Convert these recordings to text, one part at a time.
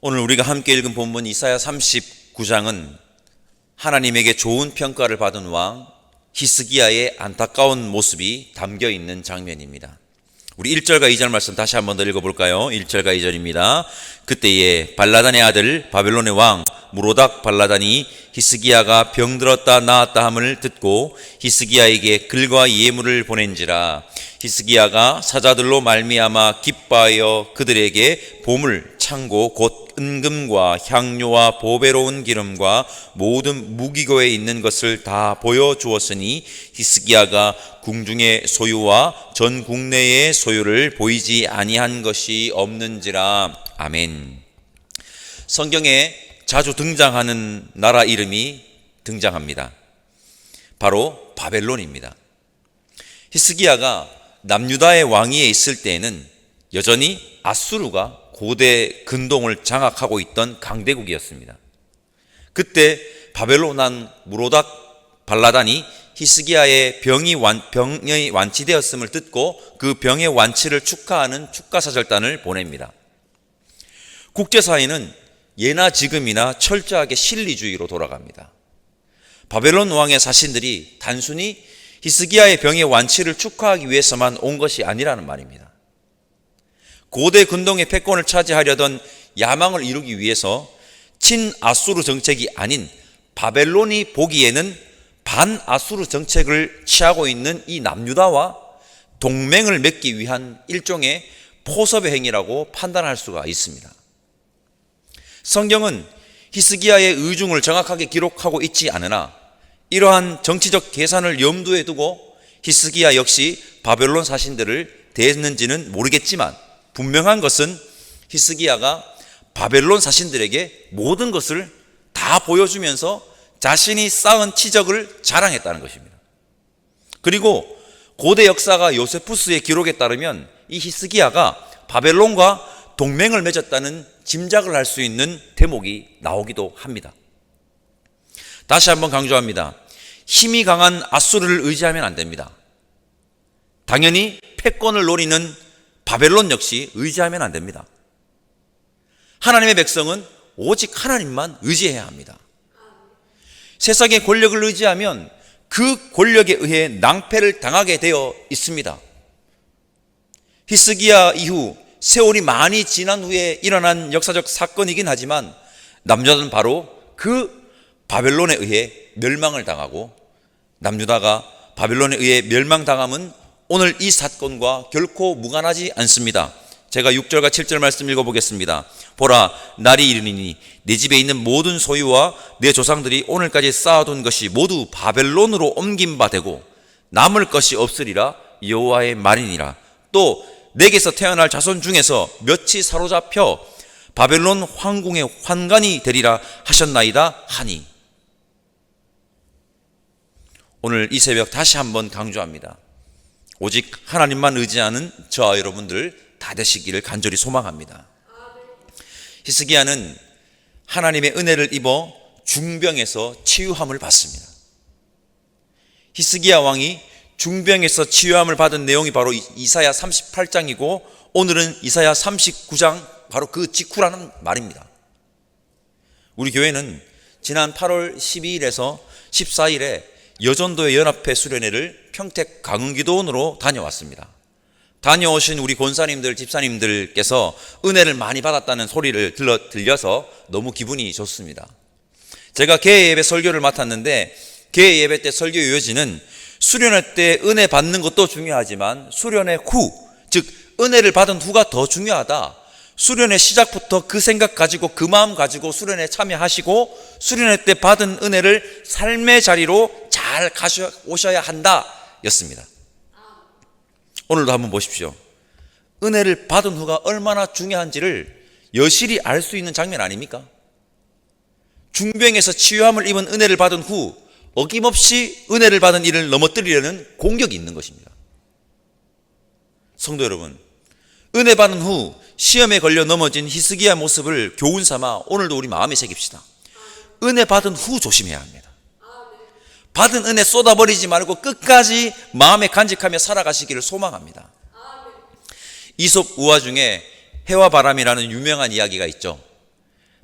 오늘 우리가 함께 읽은 본문 이사야 39장은 하나님에게 좋은 평가를 받은 왕 히스기야의 안타까운 모습이 담겨 있는 장면입니다. 우리 1절과 2절 말씀 다시 한번 더 읽어볼까요? 1절과 2절입니다. 그때에 발라단의 아들 바벨론의 왕 무로닥 발라단이 히스기야가 병들었다 나았다 함을 듣고 히스기야에게 글과 예물을 보낸지라. 히스기야가 사자들로 말미암아 기뻐하여 그들에게 보물, 창고, 곧 은금과 향료와 보배로운 기름과 모든 무기고에 있는 것을 다 보여주었으니 히스기야가 궁중의 소유와 전 국내의 소유를 보이지 아니한 것이 없는지라. 아멘. 성경에 자주 등장하는 나라 이름이 등장합니다. 바로 바벨론입니다. 히스기야가 남유다의 왕위에 있을 때에는 여전히 아수르가 고대 근동을 장악하고 있던 강대국이었습니다. 그때 바벨론 왕 무로닥 발라단이 히스기야의 병이 완치되었음을 듣고 그 병의 완치를 축하하는 축가사절단을 보냅니다. 국제사회는 예나 지금이나 철저하게 실리주의로 돌아갑니다. 바벨론 왕의 사신들이 단순히 히스기야의 병의 완치를 축하하기 위해서만 온 것이 아니라는 말입니다. 고대 근동의 패권을 차지하려던 야망을 이루기 위해서 친아수르 정책이 아닌 바벨론이 보기에는 반아수르 정책을 취하고 있는 이 남유다와 동맹을 맺기 위한 일종의 포섭의 행위라고 판단할 수가 있습니다. 성경은 히스기야의 의중을 정확하게 기록하고 있지 않으나 이러한 정치적 계산을 염두에 두고 히스기야 역시 바벨론 사신들을 대했는지는 모르겠지만 분명한 것은 히스기야가 바벨론 사신들에게 모든 것을 다 보여주면서 자신이 쌓은 치적을 자랑했다는 것입니다. 그리고 고대 역사가 요세푸스의 기록에 따르면 이 히스기야가 바벨론과 동맹을 맺었다는 짐작을 할 수 있는 대목이 나오기도 합니다. 다시 한번 강조합니다. 힘이 강한 아수르를 의지하면 안 됩니다. 당연히 패권을 노리는 바벨론 역시 의지하면 안 됩니다. 하나님의 백성은 오직 하나님만 의지해야 합니다. 세상의 권력을 의지하면 그 권력에 의해 낭패를 당하게 되어 있습니다. 히스기야 이후 세월이 많이 지난 후에 일어난 역사적 사건이긴 하지만 남유다는 바로 그 바벨론에 의해 멸망을 당하고 남유다가 바벨론에 의해 멸망당함은 오늘 이 사건과 결코 무관하지 않습니다. 제가 6절과 7절 말씀 읽어보겠습니다. 보라, 날이 이르니니 내 집에 있는 모든 소유와 내 조상들이 오늘까지 쌓아둔 것이 모두 바벨론으로 옮긴 바 되고 남을 것이 없으리라. 여호와의 말이니라. 또 내게서 태어날 자손 중에서 몇이 사로잡혀 바벨론 황궁의 환관이 되리라 하셨나이다 하니. 오늘 이 새벽 다시 한번 강조합니다. 오직 하나님만 의지하는 저와 여러분들 다 되시기를 간절히 소망합니다. 히스기야는 하나님의 은혜를 입어 중병에서 치유함을 받습니다. 히스기야 왕이 중병에서 치유함을 받은 내용이 바로 이사야 38장이고 오늘은 이사야 39장 바로 그 직후라는 말입니다. 우리 교회는 지난 8월 12일에서 14일에 여전도의 연합회 수련회를 평택 강흥기도원으로 다녀왔습니다. 다녀오신 우리 권사님들, 집사님들께서 은혜를 많이 받았다는 소리를 들려서 너무 기분이 좋습니다. 제가 개회예배 설교를 맡았는데 개회예배 때 설교 요지는 수련회 때 은혜 받는 것도 중요하지만 수련회 후, 즉 은혜를 받은 후가 더 중요하다. 수련회 시작부터 그 생각 가지고 그 마음 가지고 수련회 참여하시고 수련회 때 받은 은혜를 삶의 자리로 잘 가져오셔야 한다 였습니다. 오늘도 한번 보십시오. 은혜를 받은 후가 얼마나 중요한지를 여실히 알 수 있는 장면 아닙니까? 중병에서 치유함을 입은 은혜를 받은 후 어김없이 은혜를 받은 이를 넘어뜨리려는 공격이 있는 것입니다. 성도 여러분, 은혜 받은 후 시험에 걸려 넘어진 히스기야 모습을 교훈 삼아 오늘도 우리 마음에 새깁시다. 은혜 받은 후 조심해야 합니다. 받은 은혜 쏟아버리지 말고 끝까지 마음에 간직하며 살아가시기를 소망합니다. 이솝 우화 중에 해와 바람이라는 유명한 이야기가 있죠.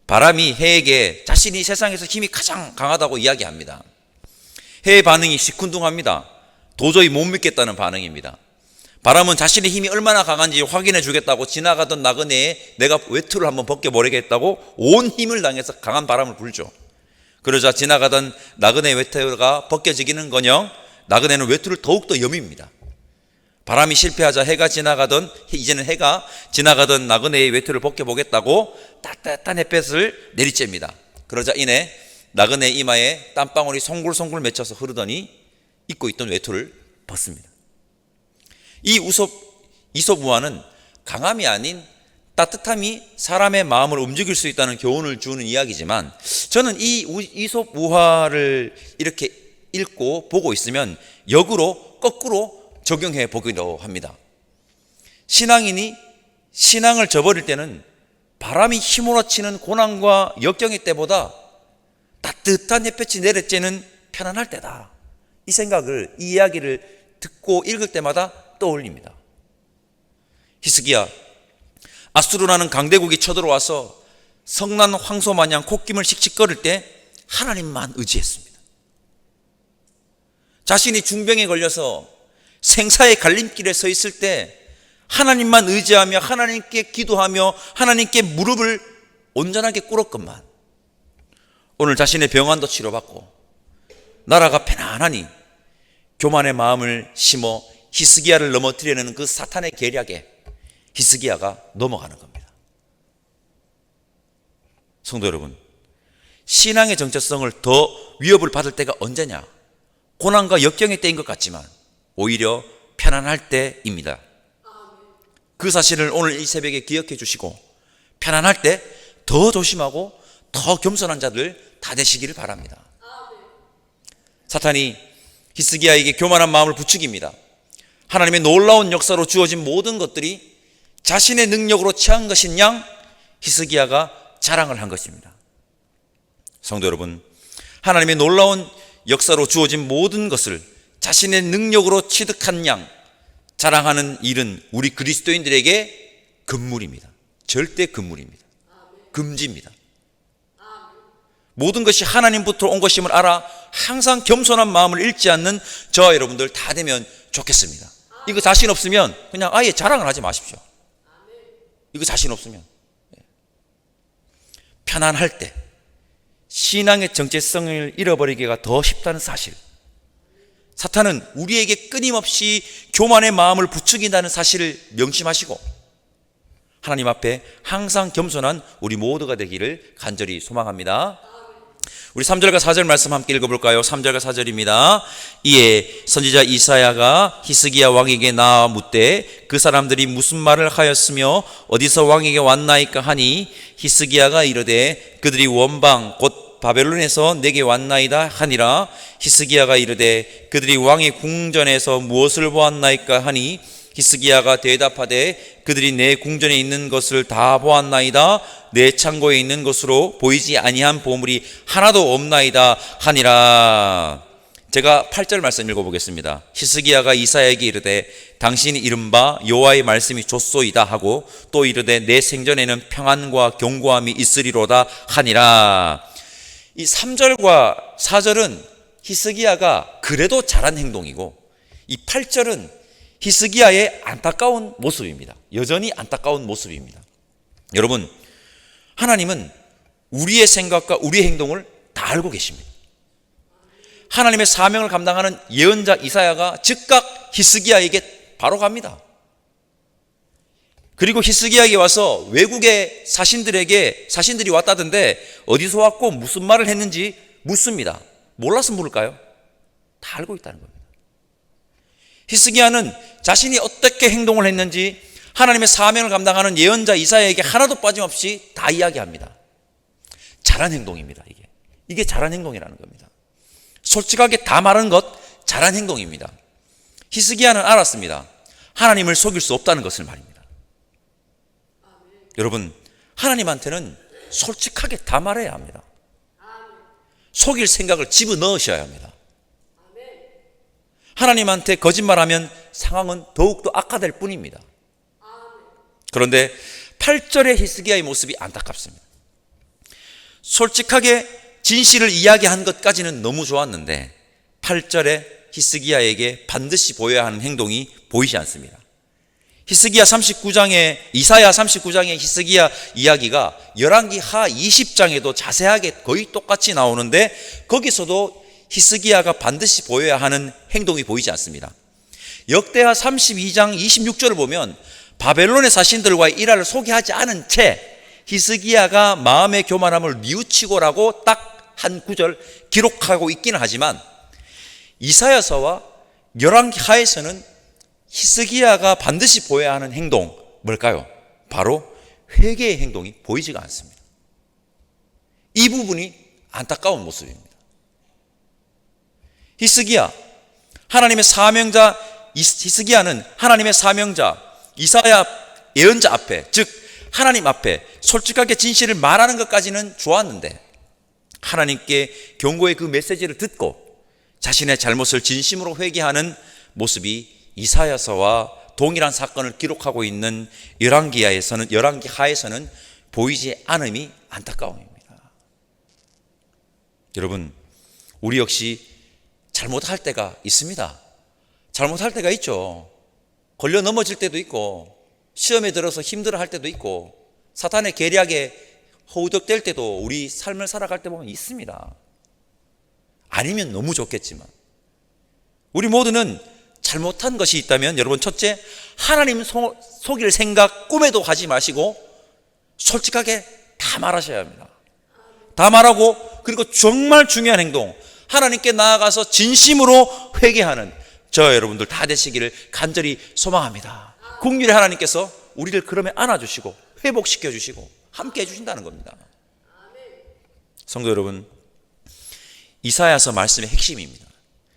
바람이 해에게 자신이 세상에서 힘이 가장 강하다고 이야기합니다. 해의 반응이 시큰둥합니다. 도저히 못 믿겠다는 반응입니다. 바람은 자신의 힘이 얼마나 강한지 확인해 주겠다고 지나가던 나그네에 내가 외투를 한번 벗겨버리겠다고 온 힘을 당해서 강한 바람을 불죠. 그러자 지나가던 나그네의 외투가 벗겨지기는커녕 나그네는 외투를 더욱더 여밉니다. 바람이 실패하자 이제는 해가 지나가던 나그네의 외투를 벗겨보겠다고 따뜻한 햇볕을 내리쬐입니다. 그러자 이내 나그네의 이마에 땀방울이 송글송글 맺혀서 흐르더니 입고 있던 외투를 벗습니다. 이 이솝우화는 강함이 아닌 따뜻함이 사람의 마음을 움직일 수 있다는 교훈을 주는 이야기지만, 저는 이 이솝우화를 이렇게 읽고 보고 있으면 역으로 거꾸로 적용해 보기도 합니다. 신앙인이 신앙을 저버릴 때는 바람이 휘몰아치는 고난과 역경의 때보다 따뜻한 햇볕이 내리쬐는 편안할 때다. 이 이야기를 듣고 읽을 때마다 떠올립니다. 히스기야, 아수르라는 강대국이 쳐들어와서 성난 황소 마냥 콧김을 씩씩거릴 때 하나님만 의지했습니다. 자신이 중병에 걸려서 생사의 갈림길에 서 있을 때 하나님만 의지하며 하나님께 기도하며 하나님께 무릎을 온전하게 꿇었건만 오늘 자신의 병환도 치료받고 나라가 편안하니 교만의 마음을 심어 히스기야를 넘어뜨리려는 그 사탄의 계략에 히스기야가 넘어가는 겁니다. 성도 여러분, 신앙의 정체성을 더 위협을 받을 때가 언제냐? 고난과 역경의 때인 것 같지만 오히려 편안할 때입니다. 그 사실을 오늘 이 새벽에 기억해 주시고 편안할 때 더 조심하고 더 겸손한 자들 다 되시기를 바랍니다. 사탄이 히스기야에게 교만한 마음을 부추깁니다. 하나님의 놀라운 역사로 주어진 모든 것들이 자신의 능력으로 취한 것인 양 히스기야가 자랑을 한 것입니다. 성도 여러분, 하나님의 놀라운 역사로 주어진 모든 것을 자신의 능력으로 취득한 양 자랑하는 일은 우리 그리스도인들에게 금물입니다. 절대 금물입니다. 금지입니다. 모든 것이 하나님부터 온 것임을 알아 항상 겸손한 마음을 잃지 않는 저와 여러분들 다 되면 좋겠습니다. 이거 자신 없으면 그냥 아예 자랑을 하지 마십시오. 이거 자신 없으면. 편안할 때 신앙의 정체성을 잃어버리기가 더 쉽다는 사실, 사탄은 우리에게 끊임없이 교만의 마음을 부추긴다는 사실을 명심하시고 하나님 앞에 항상 겸손한 우리 모두가 되기를 간절히 소망합니다. 우리 3절과 4절 말씀 함께 읽어볼까요? 3절과 4절입니다. 이에 선지자 이사야가 히스기야 왕에게 나와 묻되 그 사람들이 무슨 말을 하였으며 어디서 왕에게 왔나이까 하니 히스기야가 이르되 그들이 원방 곧 바벨론에서 내게 왔나이다 하니라. 히스기야가 이르되 그들이 왕의 궁전에서 무엇을 보았나이까 하니 히스기야가 대답하되 그들이 내 궁전에 있는 것을 다 보았나이다. 내 창고에 있는 것으로 보이지 아니한 보물이 하나도 없나이다 하니라. 제가 8절 말씀 읽어보겠습니다. 히스기야가 이사야에게 이르되 당신이 이른바 여호와의 말씀이 좋소이다 하고 또 이르되 내 생전에는 평안과 견고함이 있으리로다 하니라. 이 3절과 4절은 히스기야가 그래도 잘한 행동이고 이 8절은 히스기야의 안타까운 모습입니다. 여전히 안타까운 모습입니다. 여러분, 하나님은 우리의 생각과 우리의 행동을 다 알고 계십니다. 하나님의 사명을 감당하는 예언자 이사야가 즉각 히스기야에게 바로 갑니다. 그리고 히스기야에게 와서 외국의 사신들이 왔다던데 어디서 왔고 무슨 말을 했는지 묻습니다. 몰라서 물을까요? 다 알고 있다는 겁니다. 히스기야는 자신이 어떻게 행동을 했는지 하나님의 사명을 감당하는 예언자 이사야에게 하나도 빠짐없이 다 이야기합니다. 잘한 행동입니다. 이게 잘한 행동이라는 겁니다. 솔직하게 다 말하는 것 잘한 행동입니다. 히스기야는 알았습니다. 하나님을 속일 수 없다는 것을 말입니다. 여러분, 하나님한테는 솔직하게 다 말해야 합니다. 속일 생각을 집어넣으셔야 합니다. 하나님한테 거짓말하면 상황은 더욱더 악화될 뿐입니다. 그런데 8절의 히스기야의 모습이 안타깝습니다. 솔직하게 진실을 이야기한 것까지는 너무 좋았는데 8절에 히스기야에게 반드시 보여야 하는 행동이 보이지 않습니다. 이사야 39장의 히스기야 이야기가 열왕기 하 20장에도 자세하게 거의 똑같이 나오는데 거기서도 히스기야가 반드시 보여야 하는 행동이 보이지 않습니다. 역대하 32장 26절을 보면 바벨론의 사신들과의 일화를 소개하지 않은 채 히스기야가 마음의 교만함을 뉘우치고라고 딱 한 구절 기록하고 있기는 하지만 이사야서와 열왕기 하에서는 히스기야가 반드시 보여야 하는 행동 뭘까요? 바로 회개의 행동이 보이지가 않습니다. 이 부분이 안타까운 모습입니다. 히스기야는 하나님의 사명자 이사야 예언자 앞에, 즉 하나님 앞에 솔직하게 진실을 말하는 것까지는 좋았는데 하나님께 경고의 그 메시지를 듣고 자신의 잘못을 진심으로 회개하는 모습이 이사야서와 동일한 사건을 기록하고 있는 열왕기 하에서는 보이지 않음이 안타까움입니다. 여러분, 우리 역시 잘못할 때가 있습니다. 잘못할 때가 있죠. 걸려 넘어질 때도 있고 시험에 들어서 힘들어할 때도 있고 사탄의 계략에 허우적댈 때도 우리 삶을 살아갈 때 보면 있습니다. 아니면 너무 좋겠지만 우리 모두는 잘못한 것이 있다면 여러분, 첫째, 하나님 속일 생각 꿈에도 하지 마시고 솔직하게 다 말하셔야 합니다. 다 말하고, 그리고 정말 중요한 행동, 하나님께 나아가서 진심으로 회개하는 저 여러분들 다 되시기를 간절히 소망합니다. 긍휼의 하나님께서 우리를 그러면 안아주시고 회복시켜 주시고 함께 해주신다는 겁니다. 성도 여러분, 이사야서 말씀의 핵심입니다.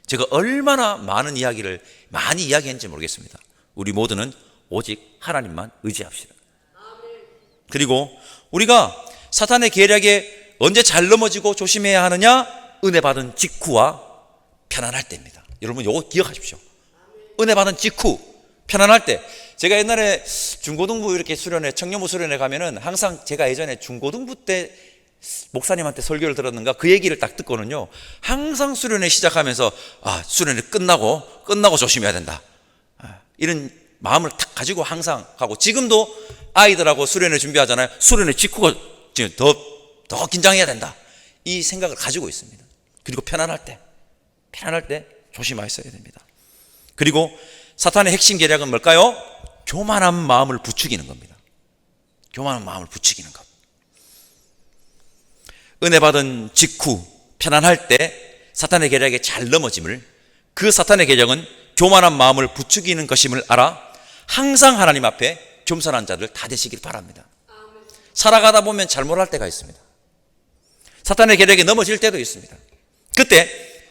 제가 얼마나 많이 이야기했는지 모르겠습니다. 우리 모두는 오직 하나님만 의지합시다. 그리고 우리가 사탄의 계략에 언제 잘 넘어지고 조심해야 하느냐? 은혜 받은 직후와 편안할 때입니다. 여러분, 이거 기억하십시오. 은혜 받은 직후, 편안할 때. 제가 옛날에 중고등부 이렇게 청년부 수련회 가면은 항상 제가 예전에 중고등부 때 목사님한테 설교를 들었는가 그 얘기를 딱 듣거든요. 항상 수련회 시작하면서 수련회 끝나고 조심해야 된다, 이런 마음을 딱 가지고 항상 가고, 지금도 아이들하고 수련회 준비하잖아요. 수련회 직후가 지금 더 긴장해야 된다, 이 생각을 가지고 있습니다. 그리고 편안할 때 조심하셔야 됩니다. 그리고 사탄의 핵심 계략은 뭘까요? 교만한 마음을 부추기는 겁니다. 교만한 마음을 부추기는 것. 은혜 받은 직후 편안할 때 사탄의 계략에 잘 넘어짐을, 그 사탄의 계략은 교만한 마음을 부추기는 것임을 알아 항상 하나님 앞에 겸손한 자들 다 되시길 바랍니다. 살아가다 보면 잘못할 때가 있습니다. 사탄의 계략에 넘어질 때도 있습니다. 그때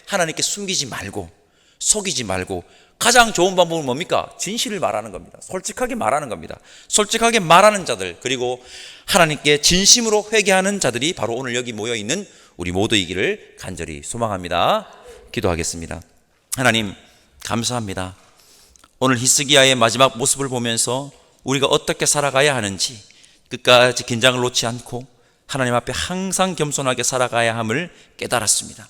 하나님께 숨기지 말고 속이지 말고 가장 좋은 방법은 뭡니까? 진실을 말하는 겁니다. 솔직하게 말하는 겁니다. 솔직하게 말하는 자들, 그리고 하나님께 진심으로 회개하는 자들이 바로 오늘 여기 모여있는 우리 모두이기를 간절히 소망합니다. 기도하겠습니다. 하나님, 감사합니다. 오늘 히스기야의 마지막 모습을 보면서 우리가 어떻게 살아가야 하는지, 끝까지 긴장을 놓지 않고 하나님 앞에 항상 겸손하게 살아가야 함을 깨달았습니다.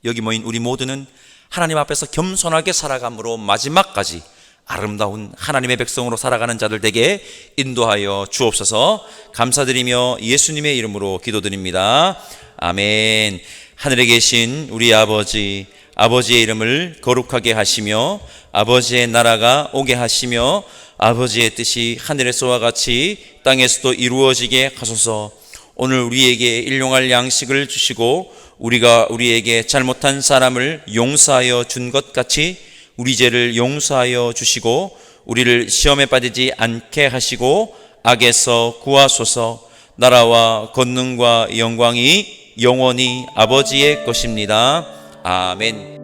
여기 모인 우리 모두는 하나님 앞에서 겸손하게 살아감으로 마지막까지 아름다운 하나님의 백성으로 살아가는 자들 되게 인도하여 주옵소서. 감사드리며 예수님의 이름으로 기도드립니다. 아멘. 하늘에 계신 우리 아버지, 아버지의 이름을 거룩하게 하시며 아버지의 나라가 오게 하시며 아버지의 뜻이 하늘에서와 같이 땅에서도 이루어지게 하소서. 오늘 우리에게 일용할 양식을 주시고 우리가 우리에게 잘못한 사람을 용서하여 준 것 같이 우리 죄를 용서하여 주시고 우리를 시험에 빠지지 않게 하시고 악에서 구하소서. 나라와 권능과 영광이 영원히 아버지의 것입니다. 아멘.